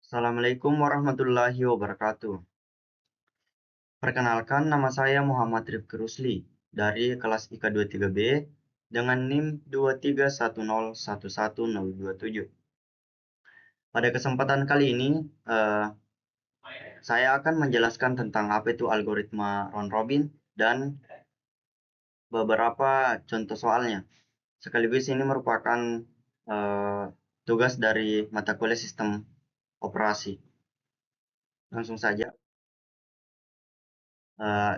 Assalamualaikum warahmatullahi wabarakatuh. Perkenalkan, nama saya Muhammad Rifki Rusli dari kelas IKA 23B dengan NIM 231011027. Pada kesempatan kali ini, saya akan menjelaskan tentang apa itu algoritma round robin dan beberapa contoh soalnya. Sekaligus ini merupakan tugas dari mata kuliah sistem operasi. Langsung saja.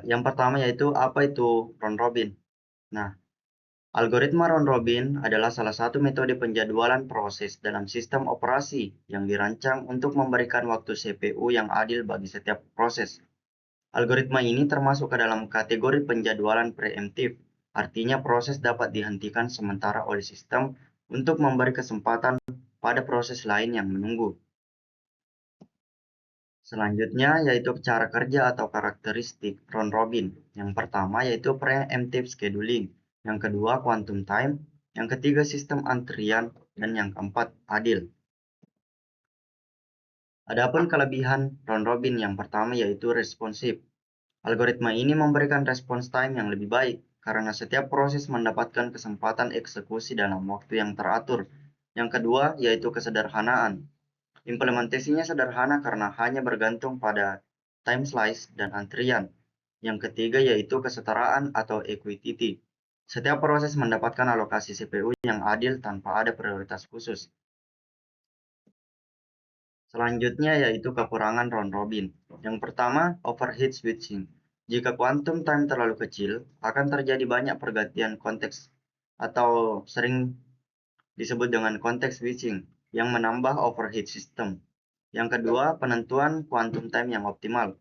Yang pertama yaitu apa itu round robin. Nah, algoritma round robin adalah salah satu metode penjadwalan proses dalam sistem operasi yang dirancang untuk memberikan waktu CPU yang adil bagi setiap proses. Algoritma ini termasuk ke dalam kategori penjadwalan preemptif, artinya proses dapat dihentikan sementara oleh sistem untuk memberi kesempatan pada proses lain yang menunggu. Selanjutnya yaitu cara kerja atau karakteristik round robin. Yang pertama yaitu preemptive scheduling, yang kedua quantum time, yang ketiga sistem antrian, dan yang keempat adil. Adapun kelebihan round robin yang pertama yaitu responsif. Algoritma ini memberikan response time yang lebih baik karena setiap proses mendapatkan kesempatan eksekusi dalam waktu yang teratur. Yang kedua yaitu kesederhanaan. Implementasinya sederhana karena hanya bergantung pada time slice dan antrian. Yang ketiga yaitu kesetaraan atau equity. Setiap proses mendapatkan alokasi CPU yang adil tanpa ada prioritas khusus. Selanjutnya yaitu kekurangan round robin. Yang pertama, overhead switching. Jika quantum time terlalu kecil, akan terjadi banyak pergantian konteks atau sering disebut dengan konteks switching yang menambah overhead system. Yang kedua, penentuan quantum time yang optimal.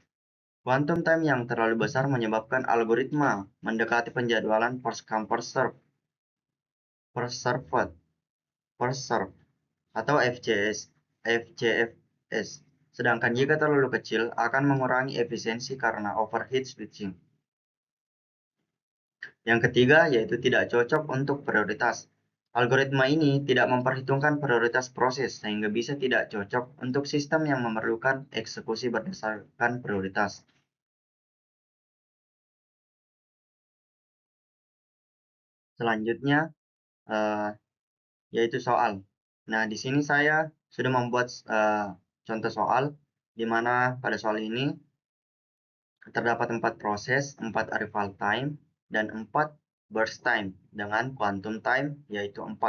Quantum time yang terlalu besar menyebabkan algoritma mendekati penjadwalan first come first serve, atau FCFS. Sedangkan jika terlalu kecil akan mengurangi efisiensi karena overhead switching. Yang ketiga yaitu tidak cocok untuk prioritas. Algoritma ini tidak memperhitungkan prioritas proses sehingga bisa tidak cocok untuk sistem yang memerlukan eksekusi berdasarkan prioritas. Selanjutnya yaitu soal. Nah, di sini saya sudah membuat contoh soal di mana pada soal ini terdapat 4 proses, 4 arrival time, dan 4 burst time dengan quantum time yaitu 4.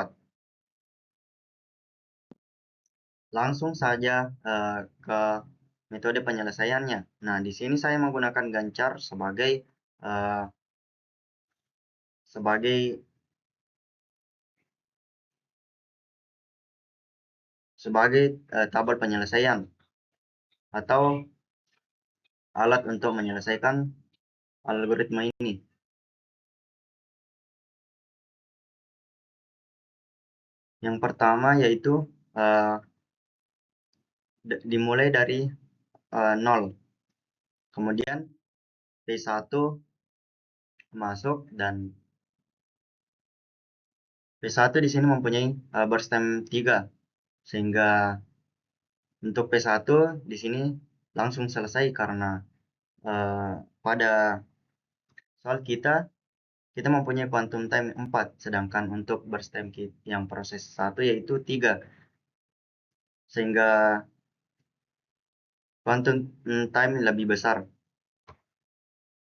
Langsung saja ke metode penyelesaiannya. Nah, di sini saya menggunakan gancar sebagai uh, sebagai tabel penyelesaian atau alat untuk menyelesaikan algoritma ini. Yang pertama yaitu dimulai dari 0. Kemudian P1 masuk dan P1 di sini mempunyai burst time 3. Sehingga untuk P1 di sini langsung selesai karena pada soal kita mempunyai quantum time 4, sedangkan untuk burst time yang proses 1 yaitu 3. Sehingga quantum time lebih besar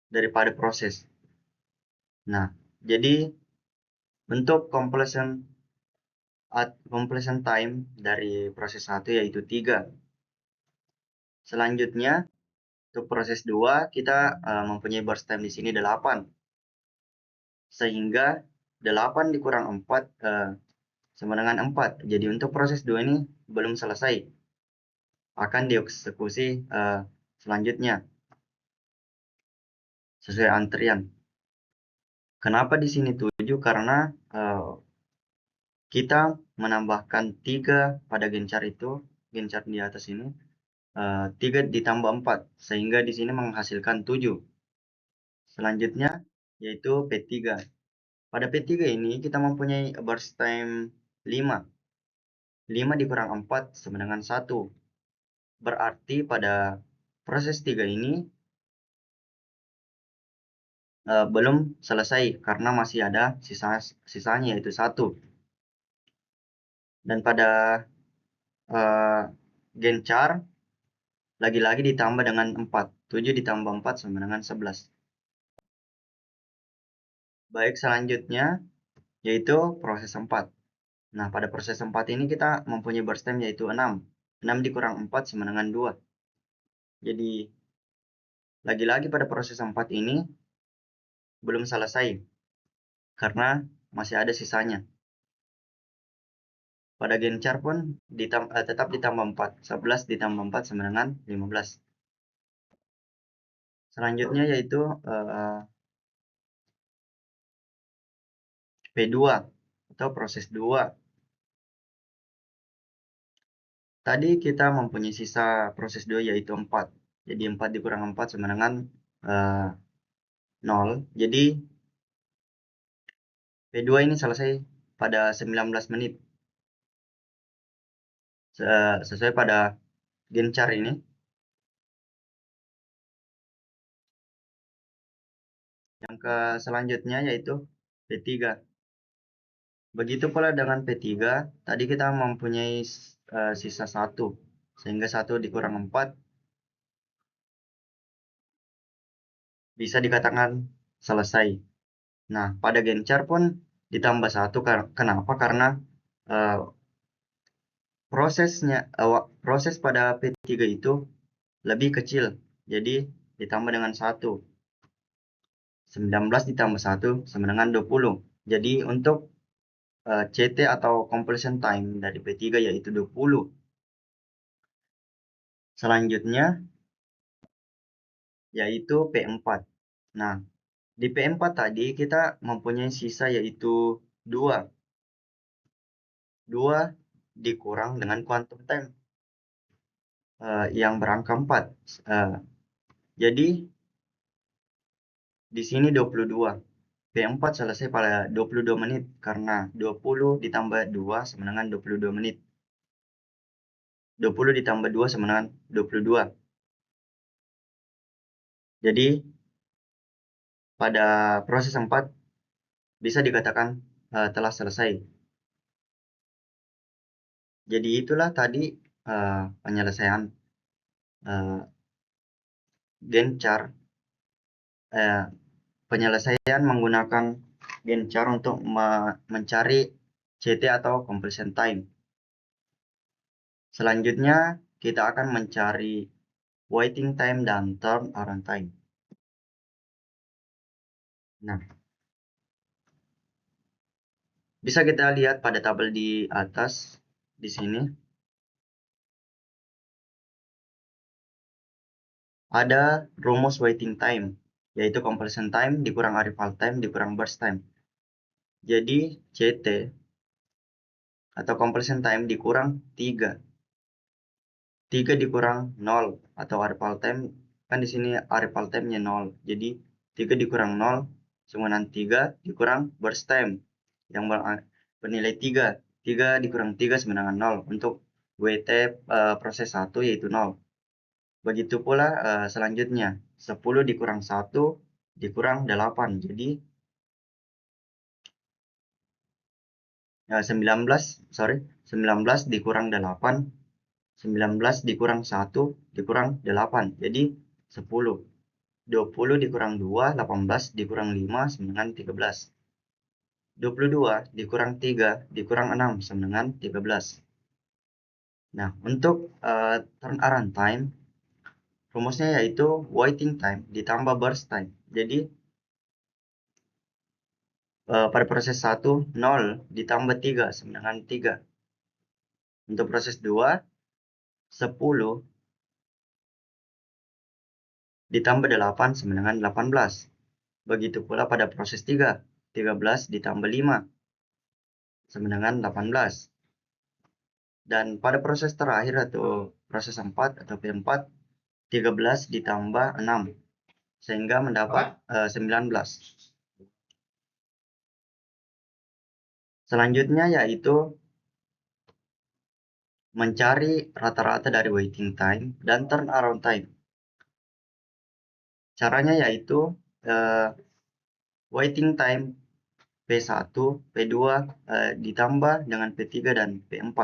daripada proses. Nah, jadi untuk completion time dari proses 1 yaitu 3. Selanjutnya untuk proses 2 kita mempunyai burst time di sini 8. Sehingga 8 dikurang 4 sama dengan 4. Jadi untuk proses 2 ini belum selesai. Akan dieksekusi selanjutnya sesuai antrian. Kenapa di sini 7? Karena kita menambahkan 3 pada gencar itu, gencar di atas ini, 3 ditambah 4, sehingga di sini menghasilkan 7. Selanjutnya yaitu P3. Pada P3 ini kita mempunyai burst time 5. 5 dikurang 4 sama dengan 1. Berarti pada proses 3 ini belum selesai karena masih ada sisanya yaitu 1. Dan pada gen char lagi-lagi ditambah dengan 4. 7 ditambah 4 sama dengan 11. Baik, selanjutnya yaitu proses 4. Nah, pada proses 4 ini kita mempunyai burst time yaitu 6. 6 dikurang 4 sama dengan 2. Jadi, lagi-lagi pada proses 4 ini belum selesai karena masih ada sisanya. Pada gen char pun tetap ditambah 4. 11 ditambah 4 sama dengan 15. Selanjutnya yaitu P2 atau proses 2. Tadi kita mempunyai sisa proses 2 yaitu 4. Jadi 4 dikurang 4 sama dengan 0. Jadi P2 ini selesai pada 19 menit. Sesuai pada gen char ini. Yang ke selanjutnya yaitu P3. Begitu pula dengan P3, tadi kita mempunyai sisa 1. Sehingga 1 dikurang 4 bisa dikatakan selesai. Nah, pada gen char pun ditambah 1. Kenapa? Karena proses pada P3 itu lebih kecil. Jadi ditambah dengan 1. 19 ditambah 1 sama dengan 20. Jadi untuk CT atau completion time dari P3 yaitu 20. Selanjutnya yaitu P4. Nah, di P4 tadi kita mempunyai sisa yaitu 2. 2 dikurang dengan quantum time yang berangka 4. Jadi di sini 22. P4 selesai pada 22 menit karena 20 ditambah 2 sama dengan 22 menit. 20 ditambah 2 sama dengan 22. Jadi pada proses 4 bisa dikatakan telah selesai. Jadi itulah tadi penyelesaian gen char, penyelesaian menggunakan gen char untuk mencari CT atau completion time. Selanjutnya kita akan mencari waiting time dan turnaround time. Nah, bisa kita lihat pada tabel di atas di sini. Ada rumus waiting time, yaitu completion time dikurang arrival time dikurang burst time. Jadi CT atau completion time dikurang 3. 3 dikurang 0 atau arrival time, kan di sini arrival time-nya 0. Jadi 3 dikurang 0 sama dengan 3 dikurang burst time yang bernilai 3. 3 dikurang 3 sama dengan 0 untuk WT proses 1 yaitu 0. Begitu pula selanjutnya 10 dikurang 1 dikurang 8. Jadi 19 dikurang 8, 19 dikurang 1 dikurang 8. Jadi 10. 20 dikurang 2, 18 dikurang 5 sama dengan 13. 22 dikurang 3 dikurang 6 sama dengan 13. Nah, untuk turnaround time rumusnya yaitu waiting time ditambah burst time. Jadi pada proses 1 0 ditambah 3 sama dengan 3. Untuk proses 2 10 ditambah 8 sama dengan 18. Begitu pula pada proses 3 13 ditambah 5 sama dengan 18. Dan pada proses terakhir atau proses 4 atau P4 13 ditambah 6 sehingga mendapat 19. Selanjutnya yaitu mencari rata-rata dari waiting time dan turnaround time. Caranya yaitu waiting time P1, P2 ditambah dengan P3 dan P4.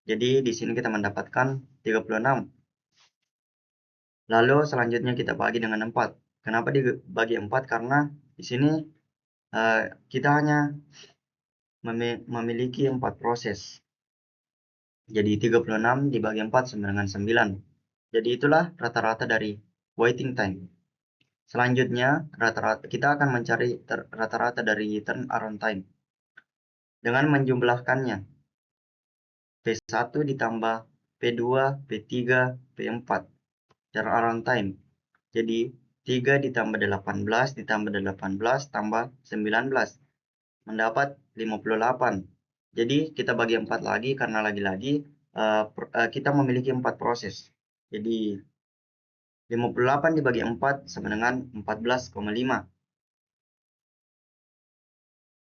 Jadi di sini kita mendapatkan 36. Lalu selanjutnya kita bagi dengan 4. Kenapa dibagi 4? Karena di sini kita hanya memiliki 4 proses. Jadi 36 dibagi 4 sama dengan 9. Jadi itulah rata-rata dari waiting time. Selanjutnya kita akan mencari rata-rata dari turnaround time dengan menjumlahkannya. P1 ditambah P2, P3, P4 turnaround time. Jadi 3 ditambah 18 ditambah 18 tambah 19 mendapat 58. Jadi kita bagi 4 lagi karena lagi-lagi kita memiliki 4 proses. Jadi 58 dibagi 4 sama dengan 14,5.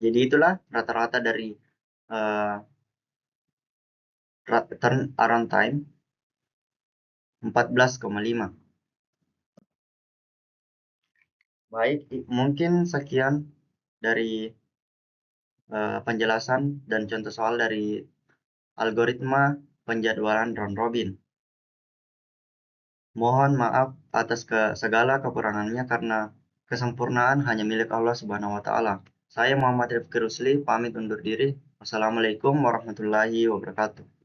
Jadi itulah rata-rata dari turnaround time 14,5. Baik, mungkin sekian dari penjelasan dan contoh soal dari algoritma penjadwalan round robin. Mohon maaf atas segala kekurangannya karena kesempurnaan hanya milik Allah Subhanahu wa taala. Saya Muhammad Rifki Rusli pamit undur diri. Wassalamualaikum warahmatullahi wabarakatuh.